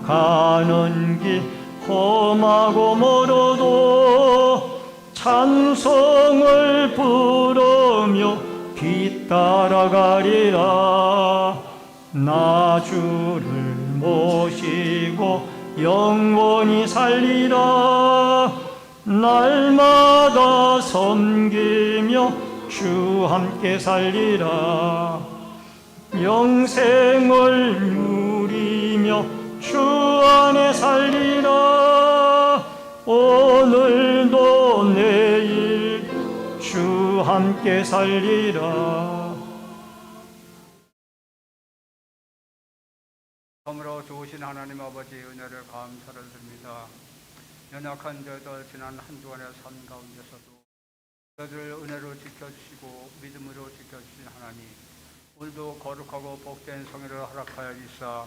가는 길 험하고 멀어도 찬송을 부르며 뒤따라가리라. 나 주를 모시고 영원히 살리라. 날마다 섬기며 주 함께 살리라. 영생을 누리며 주 안에 살리라. 오늘도 내일 주 함께 살리라. 참으로 좋으신 하나님 아버지 은혜를 감사를 드립니다. 연약한 저희들 지난 한 주간의 삶 가운데서도 저희들을 은혜로 지켜주시고 믿음으로 지켜주신 하나님, 오늘도 거룩하고 복된 성회를 허락하여 주시사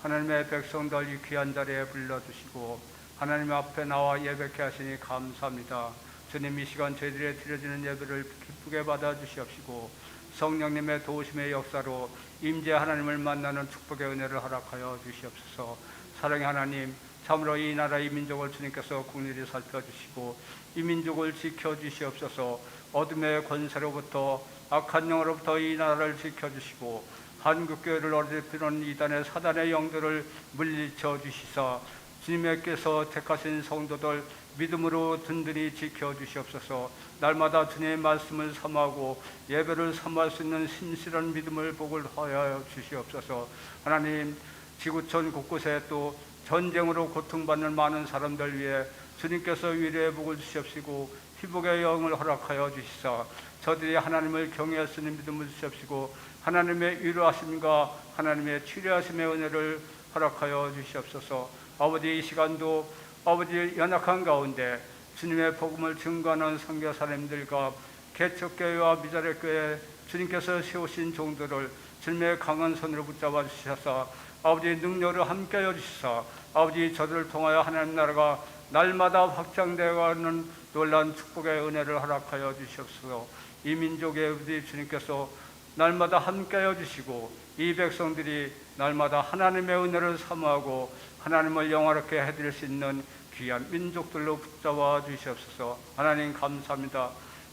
하나님의 백성들 이 귀한 자리에 불러주시고 하나님 앞에 나와 예배케 하시니 감사합니다. 주님, 이 시간 저희들의 드려지는 예배를 기쁘게 받아주시옵시고 성령님의 도우심의 역사로 임재 하나님을 만나는 축복의 은혜를 허락하여 주시옵소서. 사랑의 하나님, 참으로 이 나라 이 민족을 주님께서 국률이 살펴주시고 이 민족을 지켜주시옵소서. 어둠의 권세로부터 악한 영으로부터 이 나라를 지켜주시고 한국교회를 어지럽히는 이단의 사단의 영들을 물리쳐 주시사 주님께서 택하신 성도들 믿음으로 든든히 지켜주시옵소서. 날마다 주님의 말씀을 삼하고 예배를 삼할 수 있는 신실한 믿음을 복을 하여 주시옵소서. 하나님, 지구촌 곳곳에 또 전쟁으로 고통받는 많은 사람들 위해 주님께서 위로의 복을 주시옵시고 회복의 영을 허락하여 주시사 저들이 하나님을 경외할 수 있는 믿음을 주시옵시고 하나님의 위로하심과 하나님의 치료하심의 은혜를 허락하여 주시옵소서. 아버지, 이 시간도 아버지 연약한 가운데 주님의 복음을 증거하는 선교사님들과 개척교회와 미자립교회 주님께서 세우신 종들을 주님의 강한 손으로 붙잡아 주셔서 아버지 능력으로 함께하여 주시사 아버지 저들을 통하여 하나님 나라가 날마다 확장되어가는 놀라운 축복의 은혜를 허락하여 주시옵소서. 이 민족의 우리 주님께서 날마다 함께하여 주시고 이 백성들이 날마다 하나님의 은혜를 사모하고 하나님을 영화롭게 해드릴 수 있는 귀한 민족들로 붙잡아 주시옵소서. 하나님 감사합니다.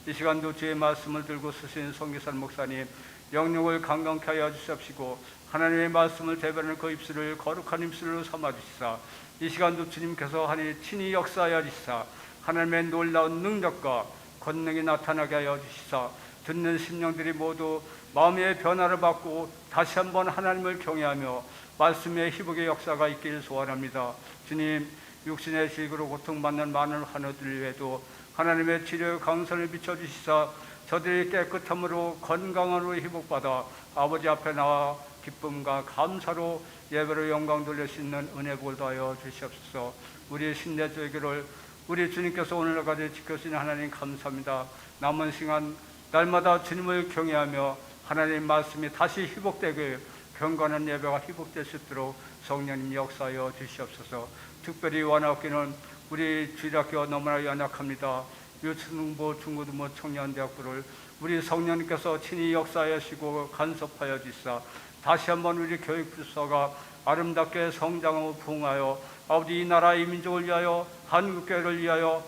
이 시간도 주의 말씀을 들고 쓰신 성기선 목사님 영역을 강건케 하여 주시옵시고 하나님의 말씀을 대변하는 그 입술을 거룩한 입술로 삼아 주시사 이 시간도 주님께서 하나님 친히 역사하여 주시사 하나님의 놀라운 능력과 권능이 나타나게 하여 주시사 듣는 심령들이 모두 마음의 변화를 받고 다시 한번 하나님을 경외하며 말씀의 회복의 역사가 있길 소원합니다. 주님, 육신의 질그로 고통받는 많은 환우들 외에도 하나님의 치료의 강선을 비춰주시사 저들이 깨끗함으로 건강으로 회복받아 아버지 앞에 나와 기쁨과 감사로 예배로 영광 돌릴 수 있는 은혜 복을 더하여 주시옵소서. 우리의 신뢰조기를 우리 주님께서 오늘까지 지켜주신 하나님 감사합니다. 남은 시간 날마다 주님을 경외하며 하나님 말씀이 다시 회복되게 경건한 예배가 회복될 수 있도록 성령님 역사하여 주시옵소서. 특별히 원하옵기는 우리 주일학교가 너무나 연약합니다. 유치등부, 중고등부, 청년대학부를 우리 성령님께서 친히 역사하시고 간섭하여 주시사 다시 한번 우리 교육부서가 아름답게 성장하고 부흥하여 아버지 이 나라 이 민족을 위하여 한국교회를 위하여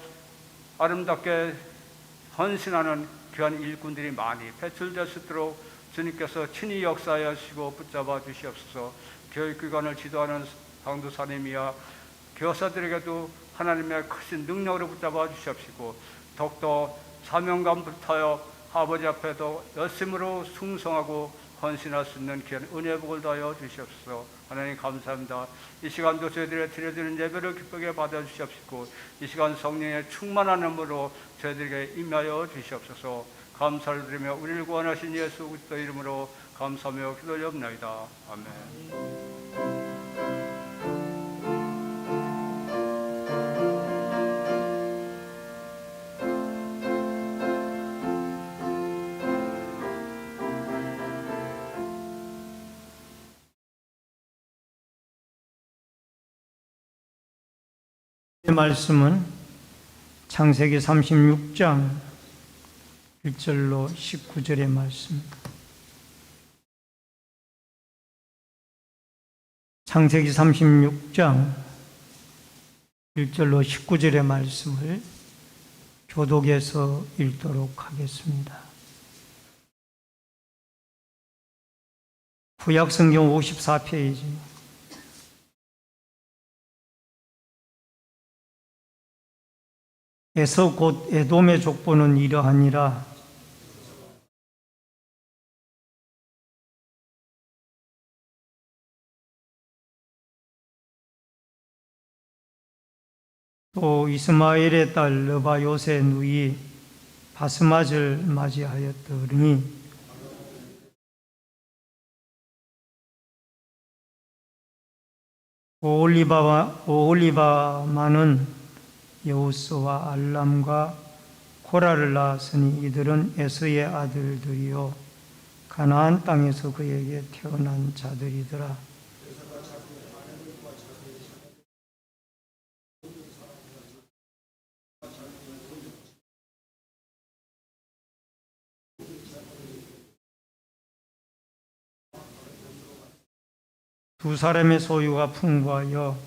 아름답게 헌신하는 귀한 일꾼들이 많이 배출될 수 있도록 주님께서 친히 역사하시고 붙잡아 주시옵소서. 교육기관을 지도하는 강도사님이야 교사들에게도 하나님의 크신 능력으로 붙잡아 주시옵시고 더욱더 사명감 불타여 아버지 앞에도 열심으로 충성하고 헌신할 수 있는 귀한 은혜 복을 더하여 주시옵소서. 하나님 감사합니다. 이 시간도 저희들의 드려지는 예배를 기쁘게 받아주시옵시고 이 시간 성령의 충만한 힘으로 저희들에게 임하여 주시옵소서. 감사를 드리며 우리를 구원하신 예수 그리스도 이름으로 감사하며 기도드리옵나이다. 아멘. 말씀은 창세기 36장 1절로 19절의 말씀입니다. 창세기 36장 1절로 19절의 말씀을 교독해서 읽도록 하겠습니다. 구약성경 54페이지. 에서 곧 에돔의 족보는 이러하니라. 또 이스마엘의 딸 느바요의 누이 바스맛을 맞이하였더니 오홀리바마는 여우스와 알람과 코라를 낳았으니 이들은 에서의 아들들이요 가나안 땅에서 그에게 태어난 자들이더라. 두 사람의 소유가 풍부하여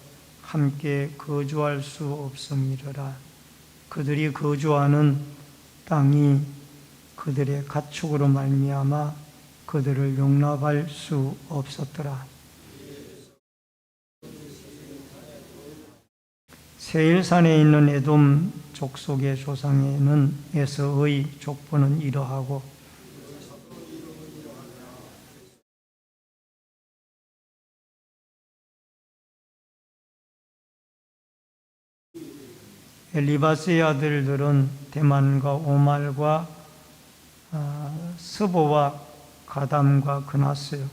함께 거주할 수 없음이러라. 그들이 거주하는 땅이 그들의 가축으로 말미암아 그들을 용납할 수 없었더라. 세일산에 있는 에돔 족속의 조상에는 에서의 족보는 이러하고 엘리바스의 아들들은 대만과 오말과 스보와 가담과 그나스요.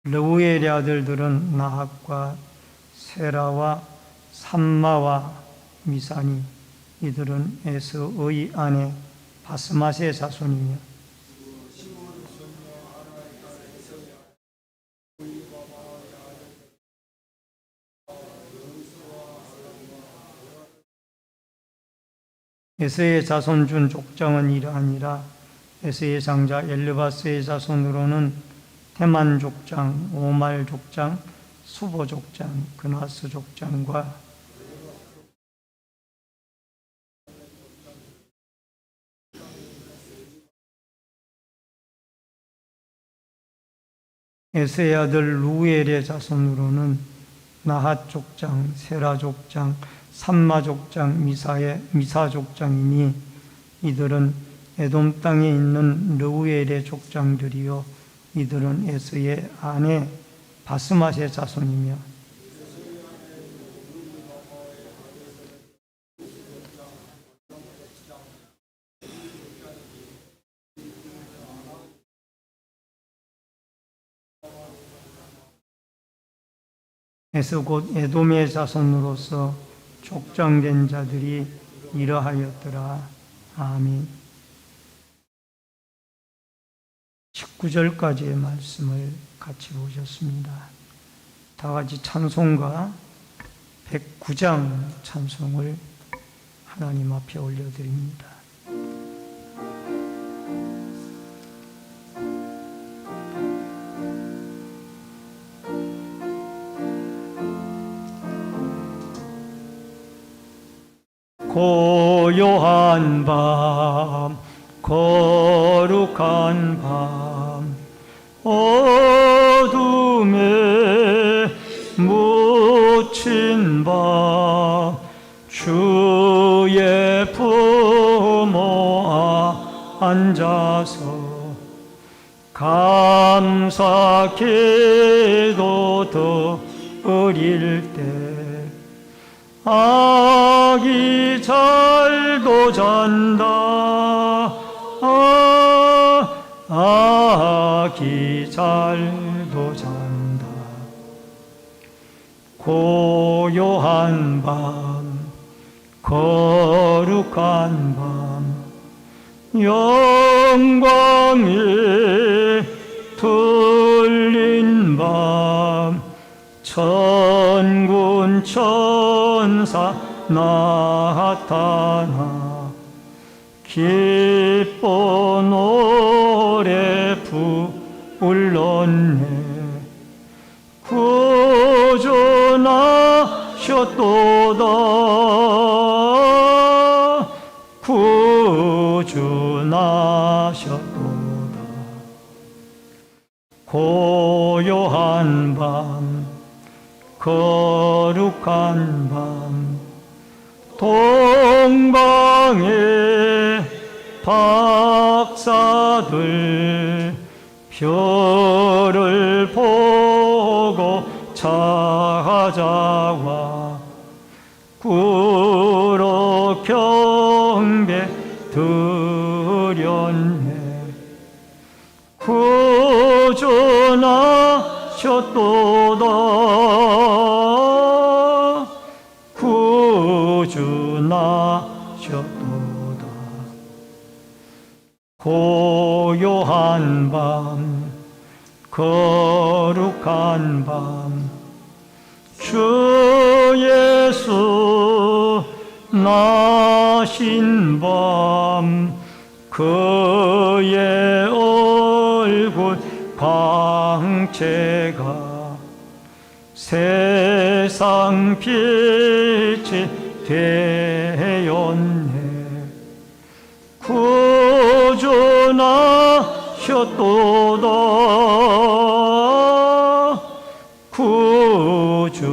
르우엘의 아들들은 나학과 세라와 삼마와 미사니 이들은 에서의 아내 바스맛의 자손이며 에서의 자손 중 족장은 이러하니라. 에서의 장자 엘르바스의 자손으로는 테만 족장, 오말 족장, 수보 족장, 그나스 족장과 에서의 아들 루엘의 자손으로는 나핫 족장, 세라 족장, 삼마 족장, 미사 족장이니 이들은 에돔 땅에 있는 르우엘의 족장들이요 이들은 에서의 아내 바스맛의 자손이며 에서 곧 에돔의 자손으로서 족장된 자들이 이러하였더라. 아멘. 19절까지의 말씀을 같이 보셨습니다. 다 같이 찬송가 109장 찬송을 하나님 앞에 올려드립니다. 고요한 밤, 거룩한 밤, 어둠에 묻힌 밤, 주의 부모 앉아서 감사 기도 드릴 때 아기 잘도 잔다. 아기 잘도 잔다. 고요한 밤, 거룩한 밤, 영광이 틀린 밤, 천군 천사 나타나 기뻐 노래 불렀네. 구주나셨도다. 구주나셨도다. 고요한 밤, 거룩한 밤, 동방의 박사들 별을 보고 찾아와 구로 경배 드렸네. 구주나셨도다. 구주나셨도다. 고요한 밤, 거룩한 밤, 주 예수 나신 밤, 그의 얼굴 광채가 세상 빛이 되었네. 구주나셨도다. 구주나셨도다.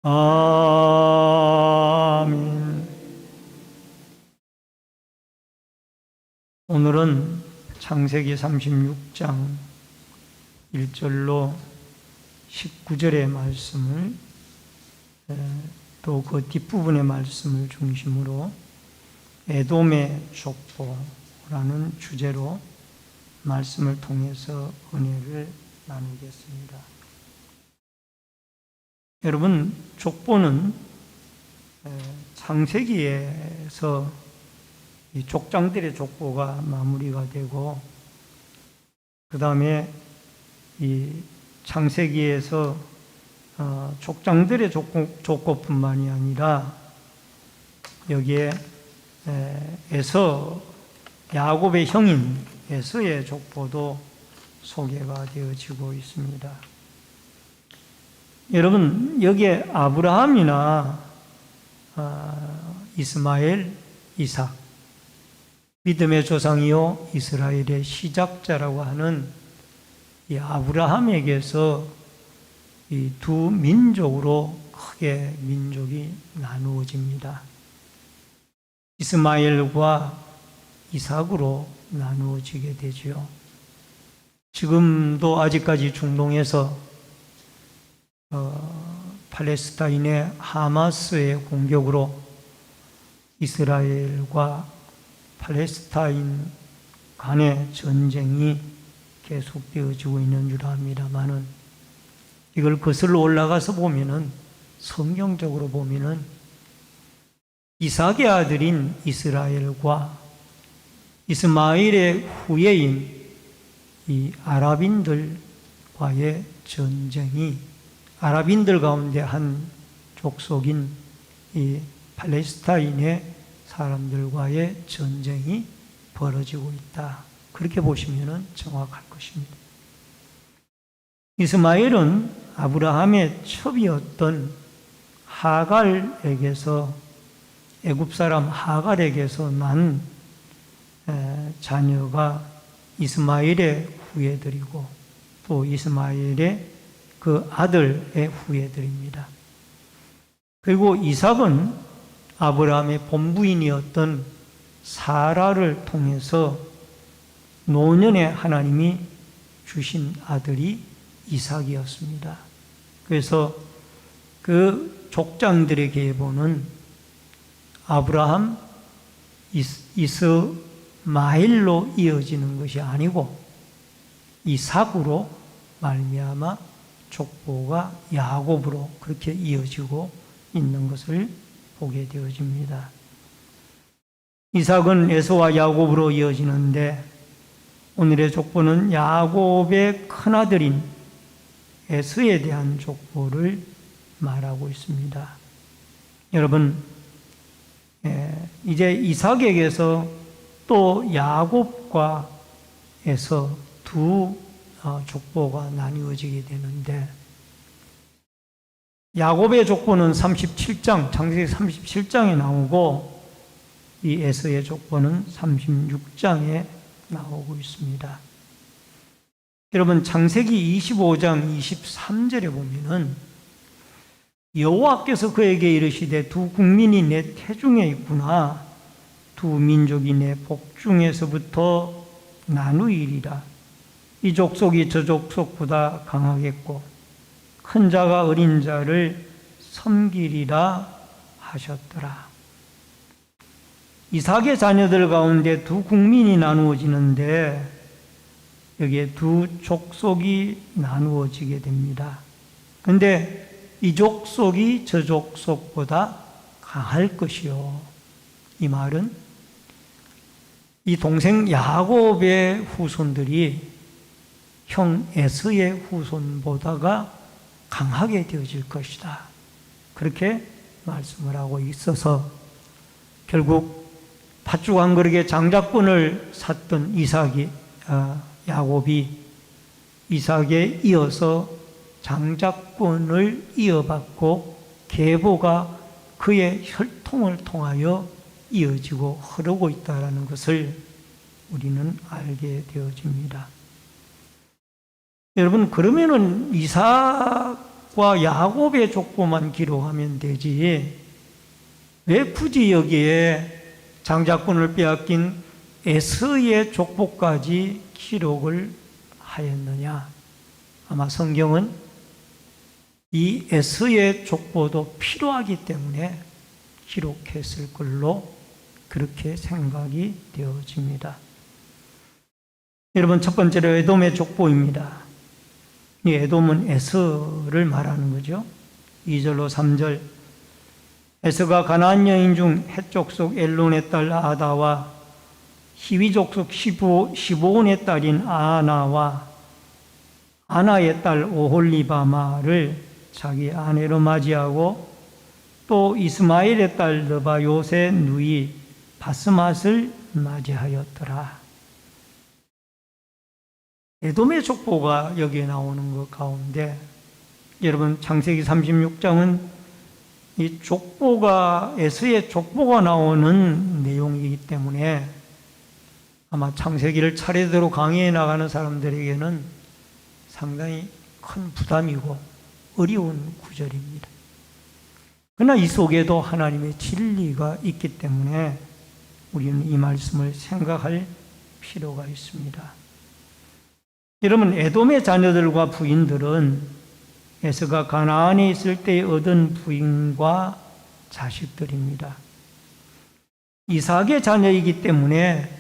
아멘. 오늘은 창세기 36장 1절로 19절의 말씀을 또 그 뒷부분의 말씀을 중심으로 에돔의 족보라는 주제로 말씀을 통해서 은혜를 나누겠습니다. 여러분, 족보는 창세기에서 이 족장들의 족보가 마무리가 되고, 그 다음에 이 창세기에서 족장들의 족보뿐만이 아니라 여기에 에서, 야곱의 형인 에서의 족보도 소개가 되어지고 있습니다. 여러분, 여기에 아브라함이나 이스마엘, 이삭, 믿음의 조상이요 이스라엘의 시작자라고 하는 이 아브라함에게서 이 두 민족으로 크게 민족이 나누어집니다. 이스마엘과 이삭으로 나누어지게 되지요. 지금도 아직까지 중동에서 팔레스타인의 하마스의 공격으로 이스라엘과 팔레스타인 간의 전쟁이 계속되어지고 있는 줄 압니다만은, 이걸 거슬러 올라가서 보면은, 성경적으로 보면은 이삭의 아들인 이스라엘과 이스마엘의 후예인 이 아랍인들과의 전쟁이, 아랍인들 가운데 한 족속인 이 팔레스타인의 사람들과의 전쟁이 벌어지고 있다. 그렇게 보시면 정확할 것입니다. 이스마엘은 아브라함의 첩이었던 하갈에게서, 애굽 사람 하갈에게서 난 자녀가 이스마엘의 후예들이고, 또 이스마엘의 그 아들의 후예들입니다. 그리고 이삭은 아브라함의 본부인이었던 사라를 통해서 노년에 하나님이 주신 아들이 이삭이었습니다. 그래서 그 족장들의 계보는 아브라함, 이스마엘로 이어지는 것이 아니고 이삭으로 말미암아 족보가 야곱으로 그렇게 이어지고 있는 것을 보게 되어집니다. 이삭은 에서와 야곱으로 이어지는데, 오늘의 족보는 야곱의 큰아들인 에서에 대한 족보를 말하고 있습니다. 여러분, 이제 이삭에게서 또 야곱과 에서 두 족보가 나뉘어지게 되는데, 야곱의 족보는 37장, 창세기 37장에 나오고 이 에서의 족보는 36장에 나오고 있습니다. 여러분, 창세기 25장 23절에 보면은 여호와께서 그에게 이르시되 두 국민이 내 태중에 있구나. 두 민족이 내 복중에서부터 나누이리라. 이 족속이 저 족속보다 강하겠고 큰 자가 어린 자를 섬기리라 하셨더라. 이삭의 자녀들 가운데 두 국민이 나누어지는데 여기에 두 족속이 나누어지게 됩니다. 그런데 이 족속이 저 족속보다 강할 것이요. 이 말은 이 동생 야곱의 후손들이 형 에서의 후손보다가 강하게 되어질 것이다. 그렇게 말씀을 하고 있어서 결국 팥죽 한 그릇의 장자권을 샀던 야곱이 이삭에 이어서 장자권을 이어받고 계보가 그의 혈통을 통하여 이어지고 흐르고 있다는 것을 우리는 알게 되어집니다. 여러분, 그러면은 이삭과 야곱의 족보만 기록하면 되지 왜 굳이 여기에 장자권을 빼앗긴 에서의 족보까지 기록을 하였느냐? 아마 성경은 이 에서의 족보도 필요하기 때문에 기록했을 걸로 그렇게 생각이 되어집니다. 여러분, 첫 번째로 에돔의 족보입니다. 이 에돔은 에서를 말하는 거죠. 2절로 3절. 에서가 가나안 여인 중 헷 족속 엘론의 딸 아다와 히위 족속 시브온의 딸인 아나와 아나의 딸 오홀리바마를 자기 아내로 맞이하고 또 이스마엘의 딸 느바요의 누이 바스맛을 맞이하였더라. 에돔의 족보가 여기에 나오는 것 가운데 여러분, 창세기 36장은 이 족보가 에서의 족보가 나오는 내용이기 때문에 아마 창세기를 차례대로 강의해 나가는 사람들에게는 상당히 큰 부담이고 어려운 구절입니다. 그러나 이 속에도 하나님의 진리가 있기 때문에 우리는 이 말씀을 생각할 필요가 있습니다. 여러분, 에돔의 자녀들과 부인들은 에서가 가나안에 있을 때 얻은 부인과 자식들입니다. 이삭의 자녀이기 때문에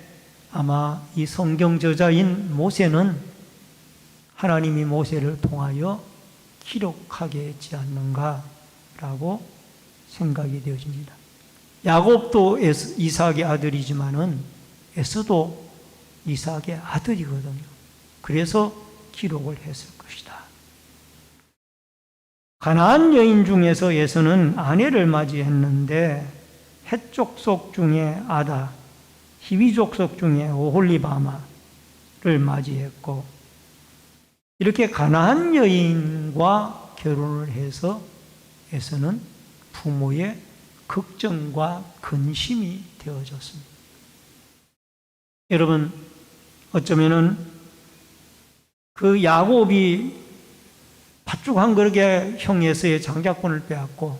아마 이 성경 저자인 모세는 하나님이 모세를 통하여 기록하게 했지 않는가라고 생각이 되어집니다. 야곱도 이삭의 아들이지만은 에서도 이삭의 아들이거든요. 그래서 기록을 했을 것이다. 가나안 여인 중에서 에서는 아내를 맞이했는데 헷 족속 중에 아다, 히위 족속 중에 오홀리바마를 맞이했고 이렇게 가나안 여인과 결혼을 해서 에서는 부모의 걱정과 근심이 되어졌습니다. 여러분, 어쩌면은 그 야곱이 팥죽 한 그릇의 형 에서의 장자권을 빼앗고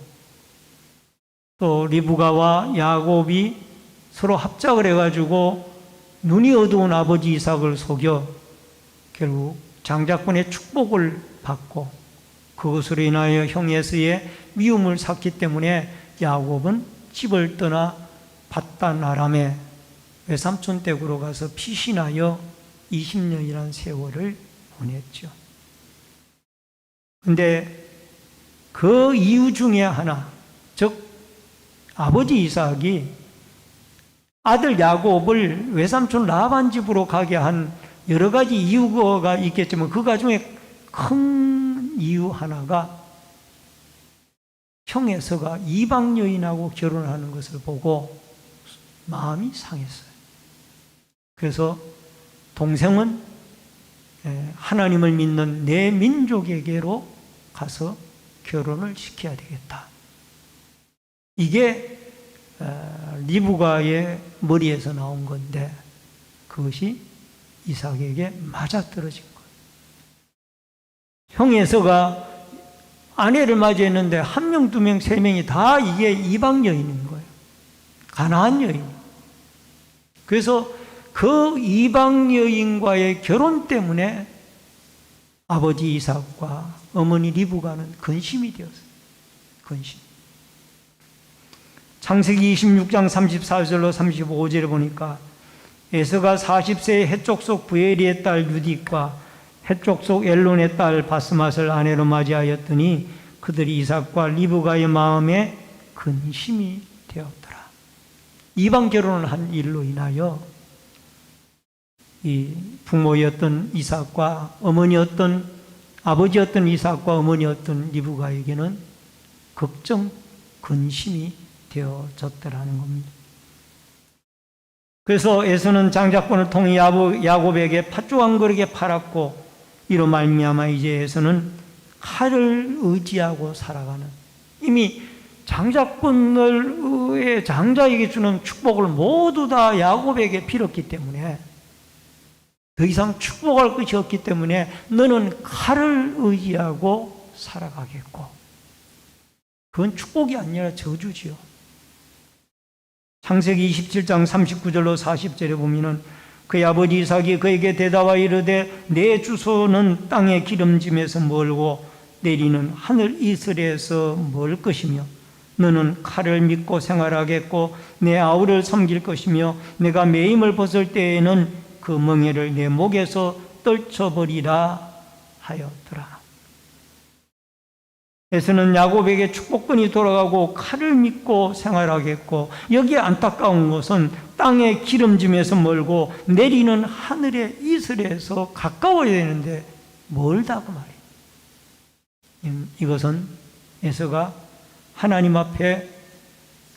또 리브가와 야곱이 서로 합작을 해가지고 눈이 어두운 아버지 이삭을 속여 결국 장자권의 축복을 받고 그것으로 인하여 형 에서의 미움을 샀기 때문에 야곱은 집을 떠나 밧단 아람에 외삼촌 댁으로 가서 피신하여 20년이라는 세월을 보냈죠. 근데 그 이유 중에 하나, 즉 아버지 이삭이 아들 야곱을 외삼촌 라반 집으로 가게 한 여러 가지 이유가 있겠지만 그 가중에 큰 큰 이유 하나가 형 에서가 이방 여인하고 결혼하는 것을 보고 마음이 상했어요. 그래서 동생은 하나님을 믿는 내 민족에게로 가서 결혼을 시켜야 되겠다. 이게 리브가의 머리에서 나온 건데 그것이 이삭에게 맞아떨어진 거예요. 형 에서가 아내를 맞이했는데 한 명, 두 명, 세 명이 다 이게 이방 여인인 거예요. 가나안 여인. 그래서 그 이방 여인과의 결혼 때문에 아버지 이삭과 어머니 리브가는 근심이 되었어요. 근심. 창세기 26장 34절로 35절에 보니까 에서가 40세에 해쪽 속 부엘리의 딸 유딕과 해쪽 속 엘론의 딸 바스맛을 아내로 맞이하였더니 그들이 이삭과 리브가의 마음에 근심이 되었더라. 이방 결혼을 한 일로 인하여 이 부모였던 이삭과 아버지였던 이삭과 어머니였던 리브가에게는 걱정, 근심이 되어졌더라는 겁니다. 그래서 에서는 장자권을 통해 야곱에게 팥죽 한 그릇에 팔았고 이로 말미암아 이제 에서는 칼을 의지하고 살아가는, 이미 장자권을 장자에게 주는 축복을 모두 다 야곱에게 빌었기 때문에 더 이상 축복할 것이 없기 때문에 너는 칼을 의지하고 살아가겠고, 그건 축복이 아니라 저주지요. 창세기 27장 39절로 40절에 보면은 그의 아버지 이삭이 그에게 대답하여 이르되 내 주소는 땅의 기름짐에서 멀고 내리는 하늘 이슬에서 멀 것이며 너는 칼을 믿고 생활하겠고 내 아우를 섬길 것이며 내가 매임을 벗을 때에는 그 멍에를 내 목에서 떨쳐버리라 하였더라. 에서는 야곱에게 축복권이 돌아가고 칼을 믿고 생활하겠고, 여기에 안타까운 것은 땅의 기름짐에서 멀고 내리는 하늘의 이슬에서 가까워야 되는데 멀다고 말이에요. 이것은 에서가 하나님 앞에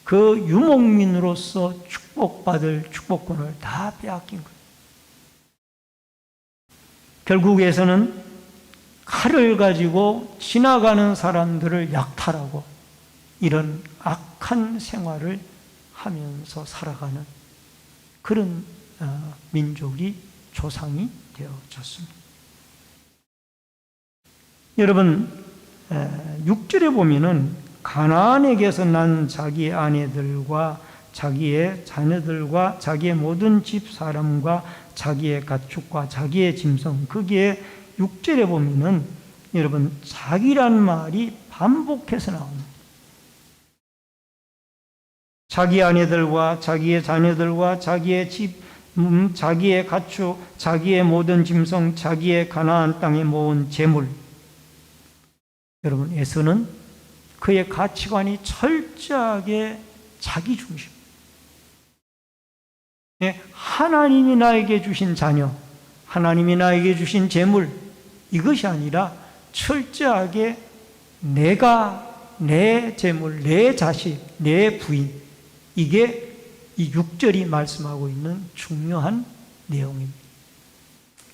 그 유목민으로서 축복받을 축복권을 다 빼앗긴 거예요. 결국에서는 칼을 가지고 지나가는 사람들을 약탈하고 이런 악한 생활을 하면서 살아가는 그런 민족이 조상이 되어졌습니다. 여러분, 6절에 보면은 가나안에게서 난 자기의 아내들과 자기의 자녀들과 자기의 모든 집 사람과 자기의 가축과 자기의 짐승, 거기에 6절에 보면은 여러분 자기란 말이 반복해서 나옵니다. 자기 아내들과 자기의 자녀들과 자기의 집, 자기의 가축, 자기의 모든 짐승, 자기의 가나안 땅에 모은 재물. 여러분, 에서는 그의 가치관이 철저하게 자기 중심. 하나님이 나에게 주신 자녀, 하나님이 나에게 주신 재물, 이것이 아니라 철저하게 내가, 내 재물, 내 자식, 내 부인, 이게 이 6절이 말씀하고 있는 중요한 내용입니다.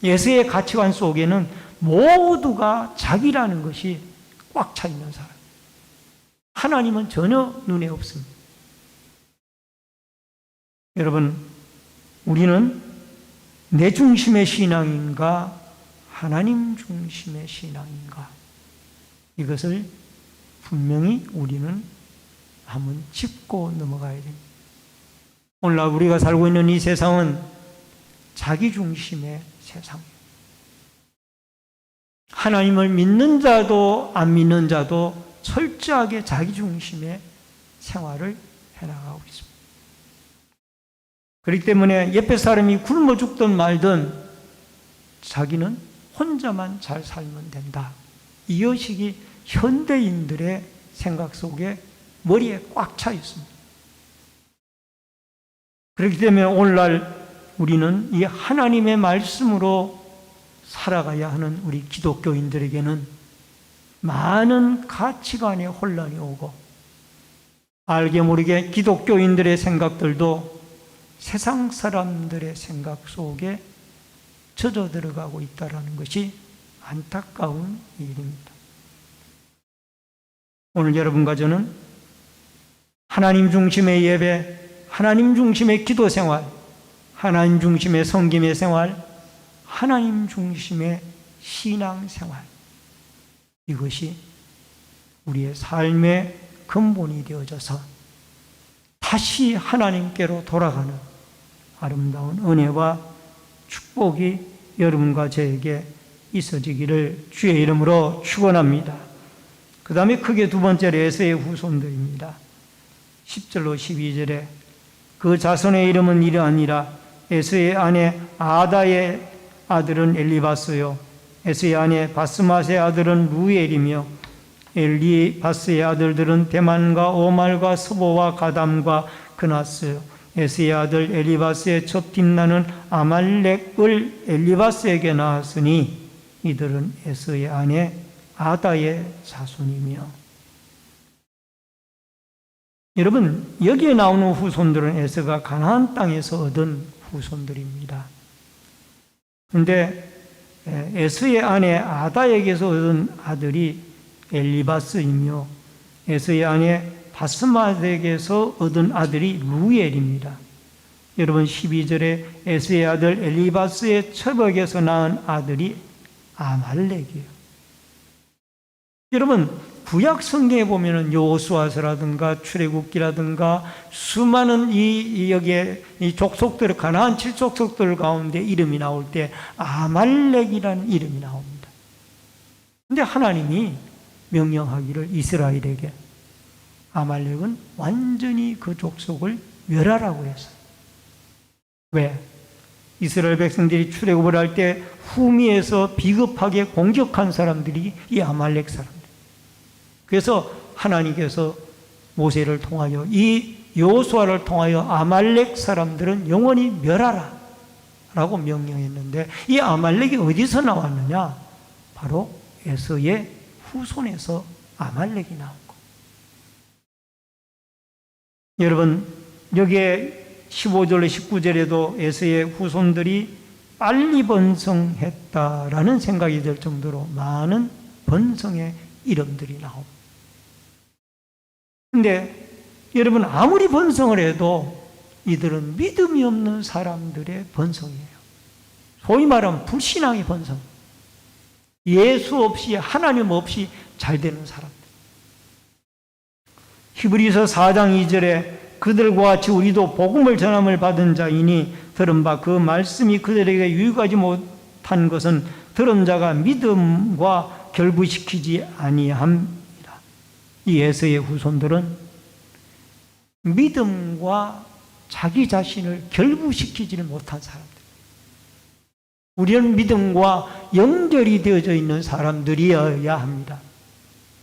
예수의 가치관 속에는 모두가 자기라는 것이 꽉 차 있는 사람. 하나님은 전혀 눈에 없습니다. 여러분, 우리는 내 중심의 신앙인가 하나님 중심의 신앙인가, 이것을 분명히 우리는 한번 짚고 넘어가야 됩니다. 오늘날 우리가 살고 있는 이 세상은 자기 중심의 세상이에요. 하나님을 믿는 자도 안 믿는 자도 철저하게 자기 중심의 생활을 해나가고 있습니다. 그렇기 때문에 옆에 사람이 굶어 죽든 말든 자기는 혼자만 잘 살면 된다. 이 의식이 현대인들의 생각 속에 머리에 꽉 차 있습니다. 그렇기 때문에 오늘날 우리는 이 하나님의 말씀으로 살아가야 하는 우리 기독교인들에게는 많은 가치관의 혼란이 오고 알게 모르게 기독교인들의 생각들도 세상 사람들의 생각 속에 젖어 들어가고 있다는 것이 안타까운 일입니다. 오늘 여러분과 저는 하나님 중심의 예배, 하나님 중심의 기도 생활, 하나님 중심의 섬김의 생활, 하나님 중심의 신앙 생활, 이것이 우리의 삶의 근본이 되어져서 다시 하나님께로 돌아가는 아름다운 은혜와 축복이 여러분과 저에게 있어지기를 주의 이름으로 축원합니다. 그 다음에 크게 두 번째로 에서의 후손들입니다. 10절로 12절에 그 자손의 이름은 이러하니라. 에서의 아내 아다의 아들은 엘리바스요, 에서의 아내 바스맛의 아들은 루엘이며, 엘리바스의 아들들은 대만과 오말과 스보와 가담과 그나스요. 에서의 아들 엘리바스의 첫 뒷나는 아말렉을 엘리바스에게 낳았으니 이들은 에서의 아내 아다의 자손이며. 여러분, 여기에 나오는 후손들은 에서가 가나안 땅에서 얻은 후손들입니다. 그런데 에서의 아내 아다에게서 얻은 아들이 엘리바스이며 에서의 아내 바스맛에게서 얻은 아들이 루엘입니다. 여러분, 12절에 에서의 아들 엘리바스의 첩에게서 낳은 아들이 아말렉이에요. 여러분, 구약 성경에 보면은 여호수아서라든가 출애굽기라든가 수많은 여기에 이 족속들, 가나안 7족속들 가운데 이름이 나올 때 아말렉이라는 이름이 나옵니다. 근데 하나님이 명령하기를 이스라엘에게 아말렉은 완전히 그 족속을 멸하라고 했어요. 왜? 이스라엘 백성들이 출애굽을 할 때 후미에서 비겁하게 공격한 사람들이 이 아말렉 사람들. 그래서 하나님께서 모세를 통하여 이 여호수아를 통하여 아말렉 사람들은 영원히 멸하라 라고 명령했는데, 이 아말렉이 어디서 나왔느냐? 바로 에서의 후손에서 아말렉이 나온 거. 여러분, 여기에 15절로 19절에도 에서의 후손들이 빨리 번성했다라는 생각이 들 정도로 많은 번성의 이름들이 나옵니다. 그런데 여러분, 아무리 번성을 해도 이들은 믿음이 없는 사람들의 번성이에요. 소위 말하면 불신앙의 번성. 예수 없이, 하나님 없이 잘 되는 사람들. 히브리서 4장 2절에 그들과 같이 우리도 복음을 전함을 받은 자이니 들은 바 그 말씀이 그들에게 유익하지 못한 것은 들은 자가 믿음과 결부시키지 아니함이라. 이 에서의 후손들은 믿음과 자기 자신을 결부시키지를 못한 사람들. 우리는 믿음과 연결이 되어져 있는 사람들이어야 합니다.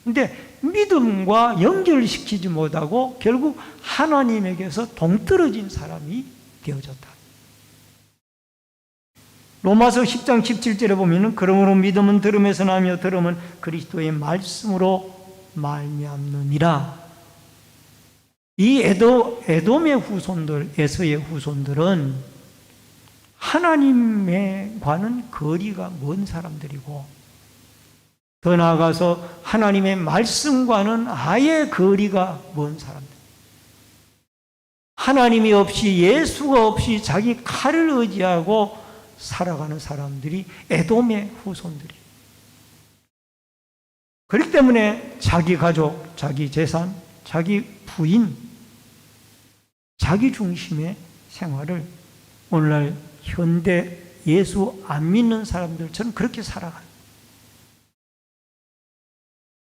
그런데 믿음과 연결시키지 못하고 결국 하나님에게서 동떨어진 사람이 되어졌다. 로마서 10장 17절에 보면 그러므로 믿음은 들음에서 나며 들음은 그리스도의 말씀으로 말미암느니라. 이 에돔의 후손들, 에서의 후손들은 하나님과는 거리가 먼 사람들이고, 더 나아가서 하나님의 말씀과는 아예 거리가 먼 사람들. 하나님이 없이, 예수가 없이 자기 칼을 의지하고 살아가는 사람들이 에돔의 후손들이에요. 그렇기 때문에 자기 가족, 자기 재산, 자기 부인, 자기 중심의 생활을 오늘날 현대 예수 안 믿는 사람들처럼 그렇게 살아가요.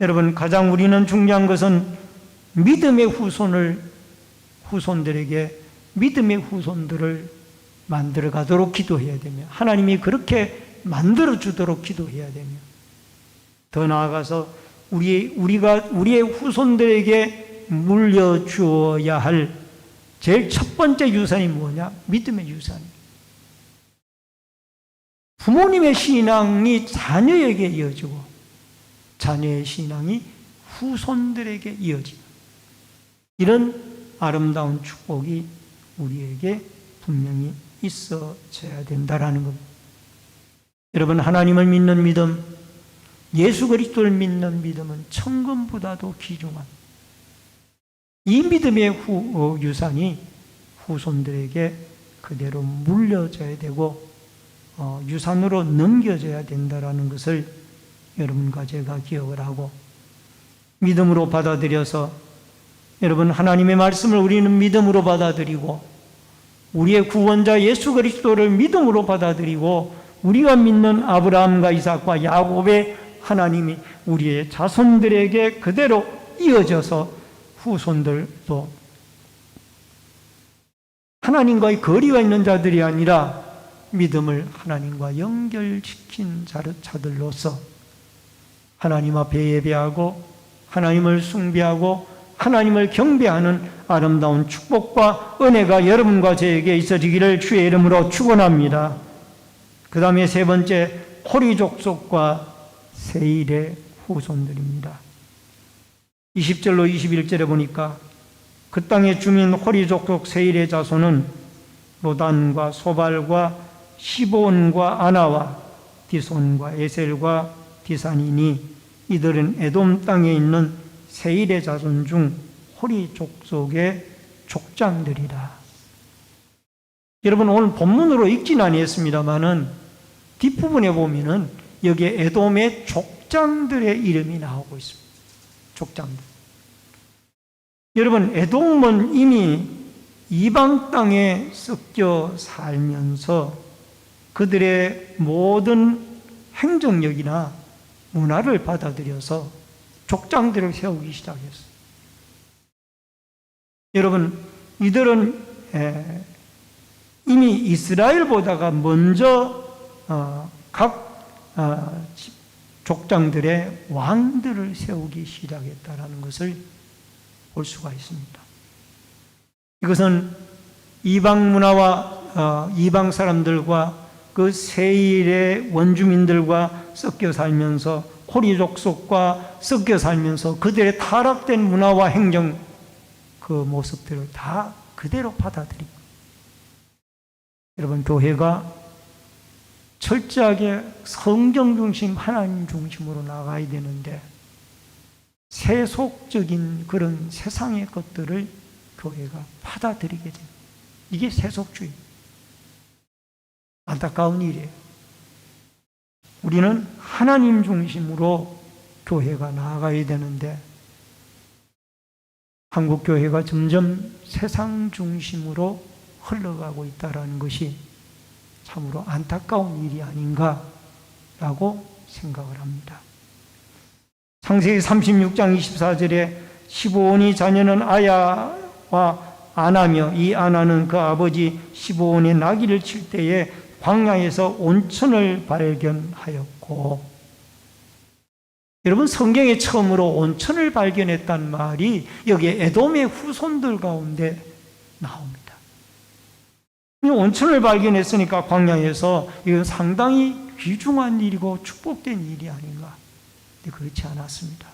여러분, 가장 우리는 중요한 것은 믿음의 후손들에게 믿음의 후손들을 만들어 가도록 기도해야 되며, 하나님이 그렇게 만들어 주도록 기도해야 되며, 더 나아가서 우리의 후손들에게 물려주어야 할 제일 첫 번째 유산이 뭐냐? 믿음의 유산입니다. 부모님의 신앙이 자녀에게 이어지고, 자녀의 신앙이 후손들에게 이어지는 이런 아름다운 축복이 우리에게 분명히 있어져야 된다라는 겁니다. 여러분, 하나님을 믿는 믿음, 예수 그리스도를 믿는 믿음은 천금보다도 귀중한 이 믿음의 유산이 후손들에게 그대로 물려져야 되고 유산으로 넘겨져야 된다라는 것을 여러분과 제가 기억을 하고 믿음으로 받아들여서 여러분, 하나님의 말씀을 우리는 믿음으로 받아들이고 우리의 구원자 예수 그리스도를 믿음으로 받아들이고 우리가 믿는 아브라함과 이삭과 야곱의 하나님이 우리의 자손들에게 그대로 이어져서 후손들도 하나님과의 거리가 있는 자들이 아니라 믿음을 하나님과 연결시킨 자들로서 하나님 앞에 예배하고 하나님을 숭배하고 하나님을 경배하는 아름다운 축복과 은혜가 여러분과 저에게 있어지기를 주의 이름으로 축원합니다. 그 다음에 세 번째, 호리 족속과 세일의 후손들입니다. 20절로 21절에 보니까 그 땅의 주민 호리 족속 세일의 자손은 로단과 소발과 시보온과 아나와 디손과 에셀과 디산이니 이들은 에돔 땅에 있는 세일의 자손 중 호리 족속의 족장들이라. 여러분, 오늘 본문으로 읽지는 아니했습니다만은 뒷부분에 보면은 여기에 에돔의 족장들의 이름이 나오고 있습니다. 족장들. 여러분, 에돔은 이미 이방 땅에 섞여 살면서 그들의 모든 행정력이나 문화를 받아들여서 족장들을 세우기 시작했어요. 여러분, 이들은 이미 이스라엘보다가 먼저 각 족장들의 왕들을 세우기 시작했다는 것을 볼 수가 있습니다. 이것은 이방 문화와 이방 사람들과 그 세일의 원주민들과 섞여 살면서 호리 족속과 섞여 살면서 그들의 타락된 문화와 행정 그 모습들을 다 그대로 받아들이고, 여러분, 교회가 철저하게 성경 중심, 하나님 중심으로 나가야 되는데 세속적인 그런 세상의 것들을 교회가 받아들이게 됩니다. 이게 세속주의. 안타까운 일이에요. 우리는 하나님 중심으로 교회가 나아가야 되는데 한국 교회가 점점 세상 중심으로 흘러가고 있다는 것이 참으로 안타까운 일이 아닌가라고 생각을 합니다. 창세기 36장 24절에 시브온이 자녀는 아야와 아나며 이 아나는 그 아버지 시브온의 나귀를 칠 때에 광야에서 온천을 발견하였고, 여러분, 성경에 처음으로 온천을 발견했다는 말이 여기에 에돔의 후손들 가운데 나옵니다. 온천을 발견했으니까 광야에서 이건 상당히 귀중한 일이고 축복된 일이 아닌가. 근데 그렇지 않았습니다.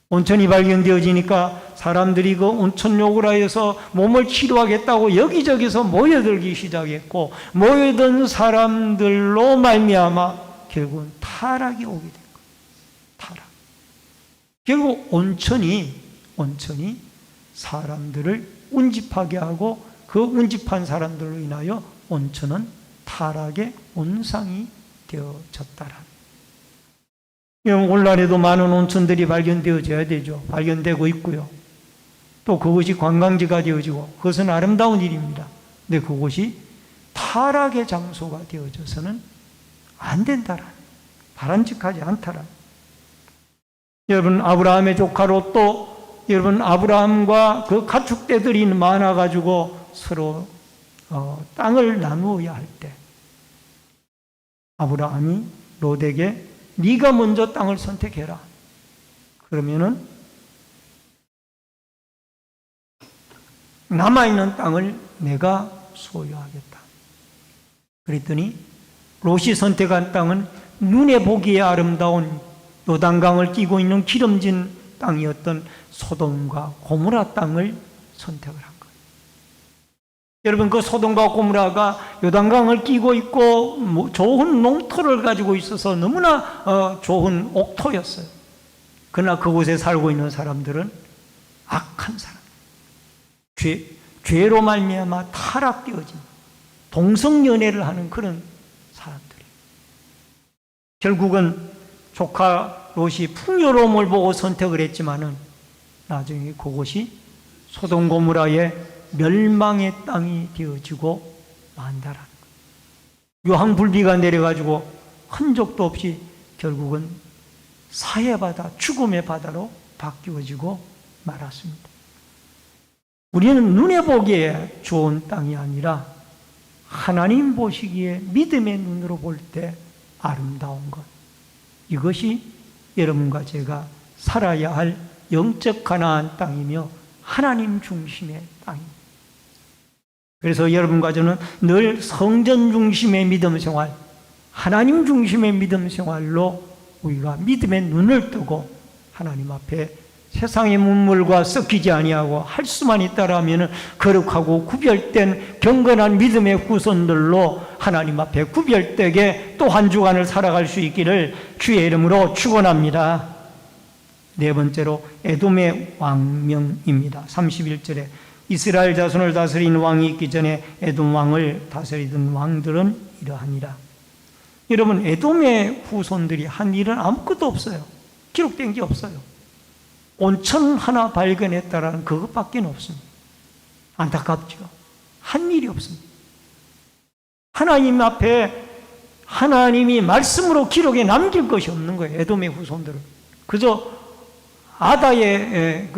온천이 발견되어지니까 사람들이 그 온천 욕을 하여서 몸을 치료하겠다고 여기저기서 모여들기 시작했고, 모여든 사람들로 말미암아 결국은 타락이 오게 된 거예요. 타락. 결국 온천이 사람들을 운집하게 하고 그 운집한 사람들로 인하여 온천은 타락의 온상이 되어졌다라는. 오늘날에도 많은 온천들이 발견되어져야 되죠. 발견되고 있고요. 또 그것이 관광지가 되어지고 그것은 아름다운 일입니다. 근데 그것이 타락의 장소가 되어져서는 안 된다라는, 바람직하지 않다라는. 여러분, 아브라함의 조카 롯도, 여러분, 아브라함과 그 가축대들이 많아가지고 서로 땅을 나누어야 할 때 아브라함이 롯에게 네가 먼저 땅을 선택해라. 그러면은 남아있는 땅을 내가 소유하겠다. 그랬더니 롯이 선택한 땅은 눈에 보기에 아름다운 요단강을 끼고 있는 기름진 땅이었던 소돔과 고모라 땅을 선택을 한 거예요. 여러분, 그 소돔과 고모라가 요단강을 끼고 있고 좋은 농토를 가지고 있어서 너무나 좋은 옥토였어요. 그러나 그곳에 살고 있는 사람들은 악한 사람, 죄로 말미암아 타락되어진 동성연애를 하는 그런 사람들이에요. 결국은 조카 롯이 풍요로움을 보고 선택을 했지만은 나중에 그곳이 소돔 고모라의 멸망의 땅이 되어지고 만다라는 거예요. 유황불비가 내려가지고 흔적도 없이 결국은 사해바다, 죽음의 바다로 바뀌어지고 말았습니다. 우리는 눈에 보기에 좋은 땅이 아니라 하나님 보시기에 믿음의 눈으로 볼 때 아름다운 것, 이것이 여러분과 제가 살아야 할 영적 가나안 땅이며 하나님 중심의 땅입니다. 그래서 여러분과 저는 늘 성전 중심의 믿음 생활, 하나님 중심의 믿음 생활로 우리가 믿음의 눈을 뜨고 하나님 앞에 세상의 문물과 섞이지 아니하고 할 수만 있다라면 거룩하고 구별된 경건한 믿음의 후손들로 하나님 앞에 구별되게 또 한 주간을 살아갈 수 있기를 주의 이름으로 축원합니다. 네 번째로 에돔의 왕명입니다. 31절에 이스라엘 자손을 다스린 왕이 있기 전에 에돔 왕을 다스리던 왕들은 이러하니라. 여러분, 에돔의 후손들이 한 일은 아무것도 없어요. 기록된 게 없어요. 온천 하나 발견했다라는 그것밖에 없습니다. 안타깝죠. 한 일이 없습니다. 하나님 앞에 하나님이 말씀으로 기록에 남길 것이 없는 거예요. 에돔의 후손들은 그저 아다의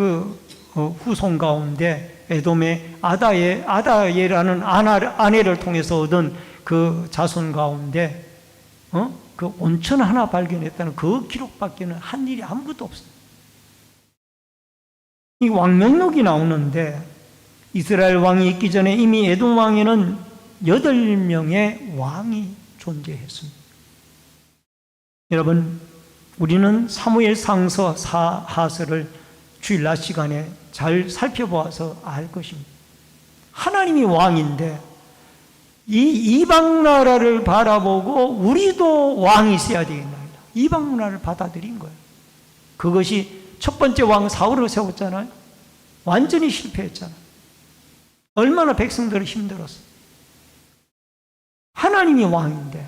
후손 가운데 에돔의 아다예라는 아내를 통해서 얻은 그 자손 가운데 그 온천 하나 발견했다는 그 기록밖에는 한 일이 아무것도 없어요. 이 왕명록이 나오는데 이스라엘 왕이 있기 전에 이미 에돔 왕에는 8명의 왕이 존재했습니다. 여러분, 우리는 사무엘상서 하서를 주일 낮 시간에 잘 살펴보아서 알 것입니다. 하나님이 왕인데 이 이방 나라를 바라보고 우리도 왕이 있어야 되겠나이다. 이방 나라를 받아들인 거예요. 그것이 첫 번째 왕 사울을 세웠잖아요. 완전히 실패했잖아요. 얼마나 백성들이 힘들었어요. 하나님이 왕인데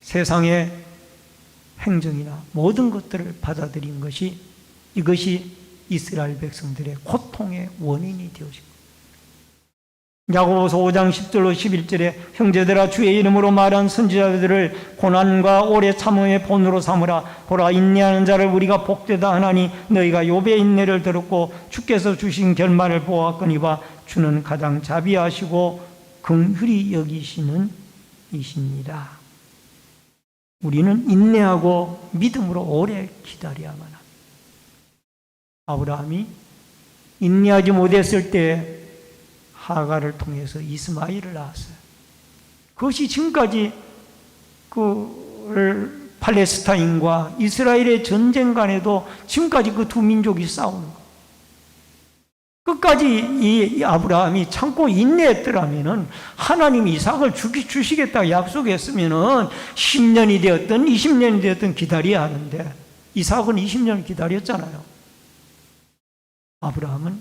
세상의 행정이나 모든 것들을 받아들인 것이, 이것이 이스라엘 백성들의 고통의 원인이 되어지고, 야고보서 5장 10절로 11절에 형제들아 주의 이름으로 말한 선지자들을 고난과 오래 참음의 본으로 삼으라. 보라, 인내하는 자를 우리가 복되다 하나니 너희가 욥의 인내를 들었고 주께서 주신 결말을 보았거니와 주는 가장 자비하시고 긍휼히 여기시는 이십니다. 우리는 인내하고 믿음으로 오래 기다려야만 합니다. 아브라함이 인내하지 못했을 때 하가를 통해서 이스마엘을 낳았어요. 그것이 지금까지 팔레스타인과 이스라엘의 전쟁 간에도 지금까지 그 두 민족이 싸우는 거예요. 끝까지 이 아브라함이 참고 인내했더라면 하나님이 이삭을 주시겠다고 약속했으면 10년이 되었든 20년이 되었든 기다려야 하는데 이삭은 20년을 기다렸잖아요. 아브라함은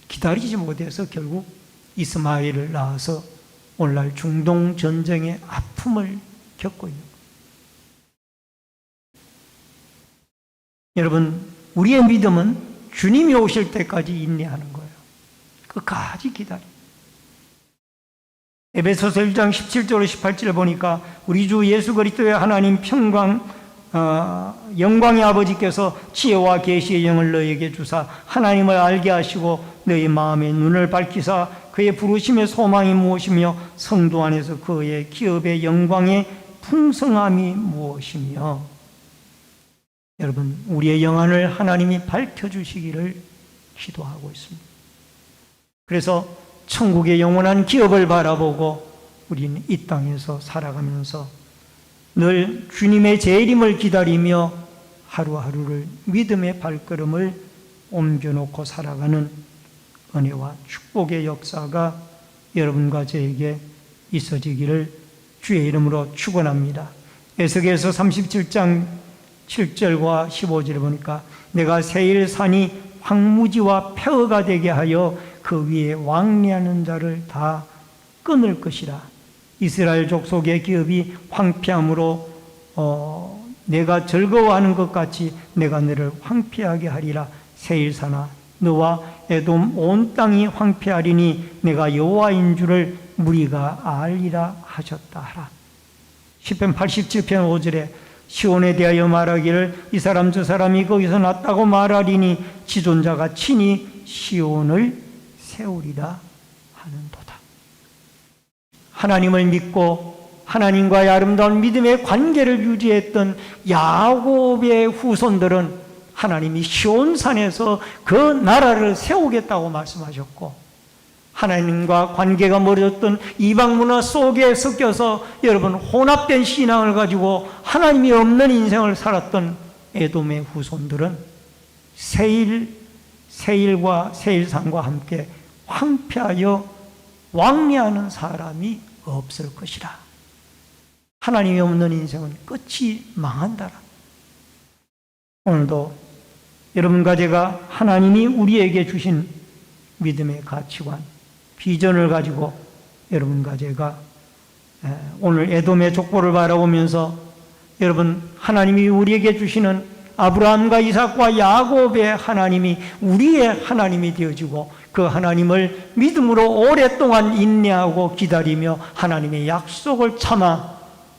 기다리지 못해서 결국 이스마엘을 낳아서 오늘날 중동 전쟁의 아픔을 겪고 있는 거예요. 여러분, 우리의 믿음은 주님이 오실 때까지 인내하는 거예요. 끝까지 기다려. 에베소서 1장 17절 18절 보니까 우리 주 예수 그리스도의 하나님 영광의 아버지께서 지혜와 계시의 영을 너희에게 주사 하나님을 알게 하시고 너희 마음의 눈을 밝히사 그의 부르심의 소망이 무엇이며 성도 안에서 그의 기업의 영광의 풍성함이 무엇이며. 여러분, 우리의 영안을 하나님이 밝혀주시기를 기도하고 있습니다. 그래서 천국의 영원한 기업을 바라보고 우리는 이 땅에서 살아가면서 늘 주님의 재림을 기다리며 하루하루를 믿음의 발걸음을 옮겨놓고 살아가는 은혜와 축복의 역사가 여러분과 저에게 있어지기를 주의 이름으로 축원합니다. 에스겔서 37장 7절과 15절을 보니까 내가 세일산이 황무지와 폐허가 되게 하여 그 위에 왕래하는 자를 다 끊을 것이라. 이스라엘 족속의 기업이 황폐함으로 내가 즐거워하는 것 같이 내가 너를 황폐하게 하리라. 세일산아 너와 에돔 온 땅이 황폐하리니 내가 여호와인 줄을 무리가 알리라 하셨다 하라. 시편 87편 5절에 시온에 대하여 말하기를 이 사람 저 사람이 거기서 났다고 말하리니 지존자가 친히 시온을 세우리라 하는도다. 하나님을 믿고 하나님과의 아름다운 믿음의 관계를 유지했던 야곱의 후손들은 하나님이 시온산에서 그 나라를 세우겠다고 말씀하셨고, 하나님과 관계가 멀어졌던 이방 문화 속에 섞여서 여러분 혼합된 신앙을 가지고 하나님이 없는 인생을 살았던 에돔의 후손들은 세일과 세일산과 함께 황폐하여 왕래하는 사람이 없을 것이라. 하나님이 없는 인생은 끝이 망한다라. 오늘도 여러분과 제가 하나님이 우리에게 주신 믿음의 가치관, 비전을 가지고 여러분과 제가 오늘 에돔의 족보를 바라보면서 여러분 하나님이 우리에게 주시는 아브라함과 이삭과 야곱의 하나님이 우리의 하나님이 되어지고 그 하나님을 믿음으로 오랫동안 인내하고 기다리며 하나님의 약속을 참아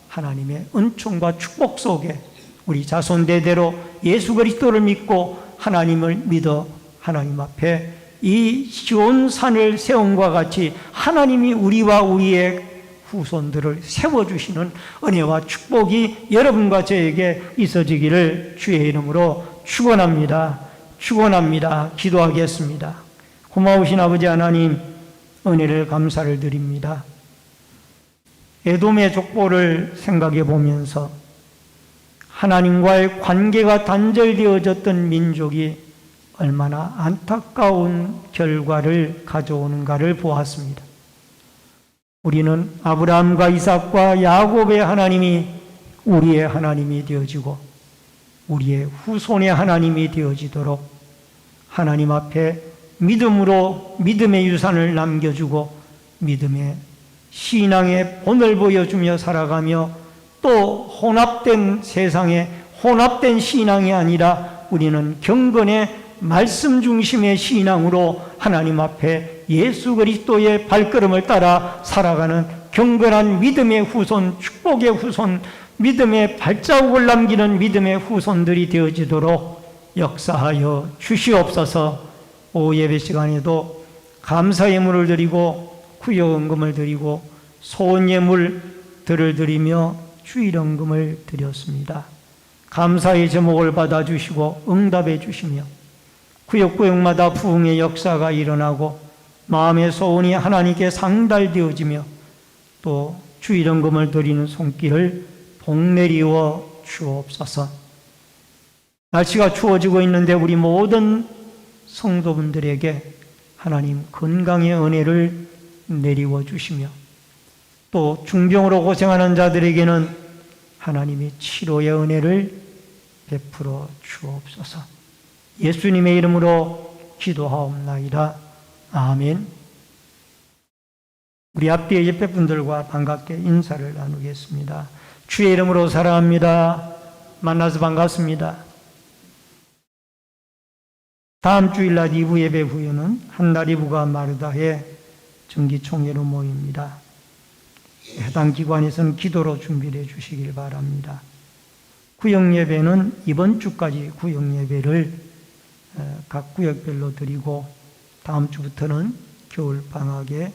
하나님의 은총과 축복 속에 우리 자손 대대로 예수 그리스도를 믿고 하나님을 믿어 하나님 앞에 이 시온산을 세움과 같이 하나님이 우리와 우리의 후손들을 세워주시는 은혜와 축복이 여러분과 저에게 있어지기를 주의 이름으로 축원합니다. 축원합니다. 기도하겠습니다. 고마우신 아버지 하나님, 은혜를 감사를 드립니다. 에돔의 족보를 생각해 보면서 하나님과의 관계가 단절되어졌던 민족이 얼마나 안타까운 결과를 가져오는가를 보았습니다. 우리는 아브라함과 이삭과 야곱의 하나님이 우리의 하나님이 되어지고 우리의 후손의 하나님이 되어지도록 하나님 앞에 믿음으로 믿음의 유산을 남겨주고 믿음의 신앙의 본을 보여주며 살아가며 또 혼합된 세상에 혼합된 신앙이 아니라 우리는 경건의 말씀 중심의 신앙으로 하나님 앞에 예수 그리스도의 발걸음을 따라 살아가는 경건한 믿음의 후손, 축복의 후손, 믿음의 발자국을 남기는 믿음의 후손들이 되어지도록 역사하여 주시옵소서. 오후 예배 시간에도 감사 예물을 드리고 구역헌금을 드리고 소원 예물들을 드리며 주일헌금을 드렸습니다. 감사의 제목을 받아주시고 응답해 주시며 구역구역마다 부흥의 역사가 일어나고 마음의 소원이 하나님께 상달되어지며 또 주일헌금을 드리는 손길을 복내리워 주옵소서. 날씨가 추워지고 있는데 우리 모든 성도분들에게 하나님 건강의 은혜를 내리워 주시며 또 중병으로 고생하는 자들에게는 하나님이 치료의 은혜를 베풀어 주옵소서. 예수님의 이름으로 기도하옵나이다. 아멘. 우리 앞뒤의 예배분들과 반갑게 인사를 나누겠습니다. 주의 이름으로 사랑합니다. 만나서 반갑습니다. 다음 주일 낮 2부 예배 후에는 한날 2부가 마르다의 정기총회로 모입니다. 해당 기관에서는 기도로 준비해 주시길 바랍니다. 구역예배는 이번 주까지 구역예배를 각 구역별로 드리고 다음 주부터는 겨울방학에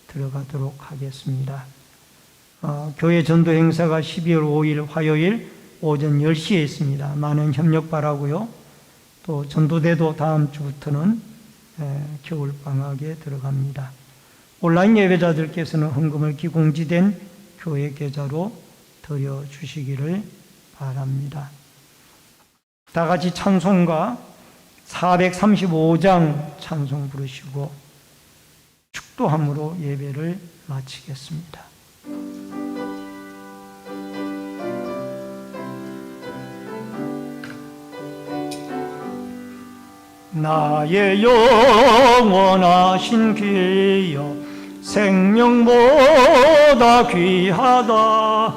들어가도록 하겠습니다. 교회 전도 행사가 12월 5일 화요일 오전 10시에 있습니다. 많은 협력 바라고요. 또 전도대도 다음 주부터는 겨울방학에 들어갑니다. 온라인 예배자들께서는 헌금을 기공지된 교회 계좌로 드려주시기를 바랍니다. 다 같이 찬송가 435장 찬송 부르시고 축도함으로 예배를 마치겠습니다. 나의 영원하신 귀여 생명보다 귀하다.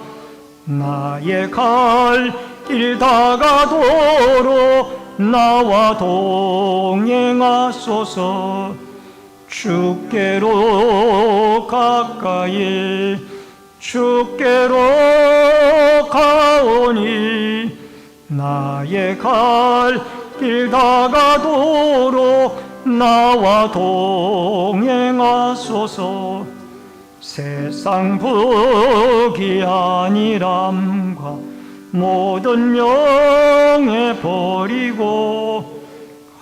나의 갈 길 다가도록 나와 동행하소서. 주께로 가까이 주께로 가오니 나의 갈 길 다가도록 나와 동행하소서. 세상 부귀한이람과 모든 명예 버리고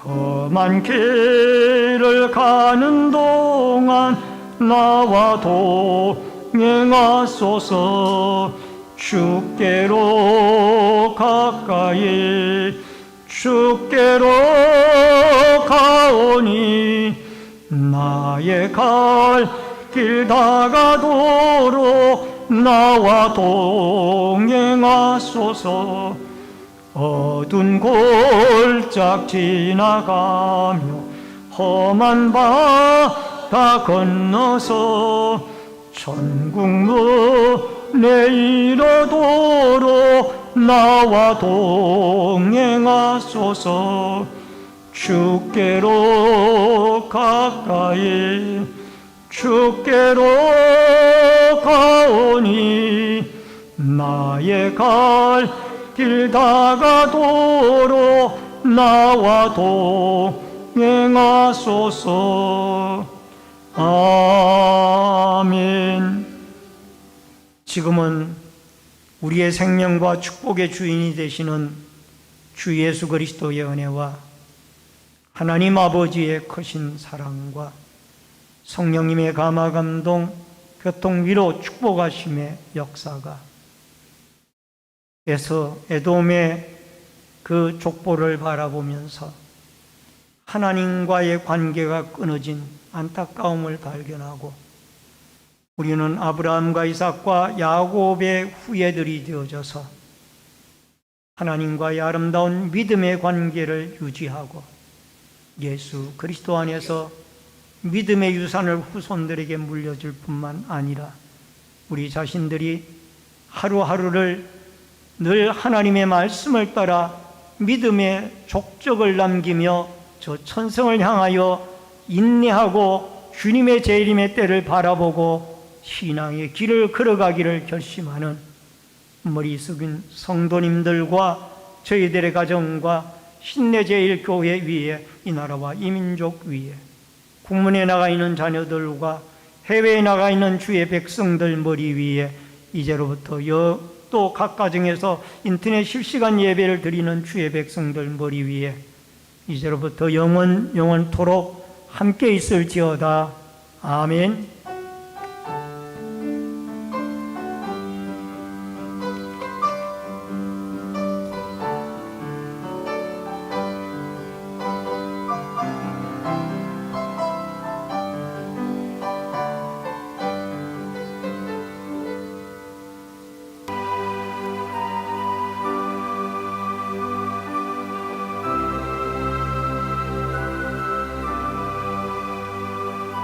험한 길을 가는 동안 나와 동행하소서. 주께로 가까이 주께로 가오니 나의 갈 길 다가도록 나와 동행하소서. 어두운 골짝 지나가며 험한 바다 건너서 천국 문에 이르도록 나와 동행하소서. 주께로 가까이 주께로 가오니 나의 갈 길 다가도록 나와 동행하소서. 아멘. 지금은 우리의 생명과 축복의 주인이 되시는 주 예수 그리스도의 은혜와 하나님 아버지의 크신 사랑과 성령님의 감화 감동 교통 위로 축복하심의 역사가 에돔의 그 족보를 바라보면서 하나님과의 관계가 끊어진 안타까움을 발견하고 우리는 아브라함과 이삭과 야곱의 후예들이 되어져서 하나님과의 아름다운 믿음의 관계를 유지하고 예수 그리스도 안에서 믿음의 유산을 후손들에게 물려줄 뿐만 아니라 우리 자신들이 하루하루를 늘 하나님의 말씀을 따라 믿음의 족적을 남기며 저 천성을 향하여 인내하고 주님의 재림의 때를 바라보고 신앙의 길을 걸어가기를 결심하는 머리 숙인 성도님들과 저희들의 가정과 신내제일교회 위에 이 나라와 이 민족 위에 국문에 나가 있는 자녀들과 해외에 나가 있는 주의 백성들 머리 위에 이제로부터 또 각 가정에서 인터넷 실시간 예배를 드리는 주의 백성들 머리 위에 이제로부터 영원토록 함께 있을지어다. 아멘.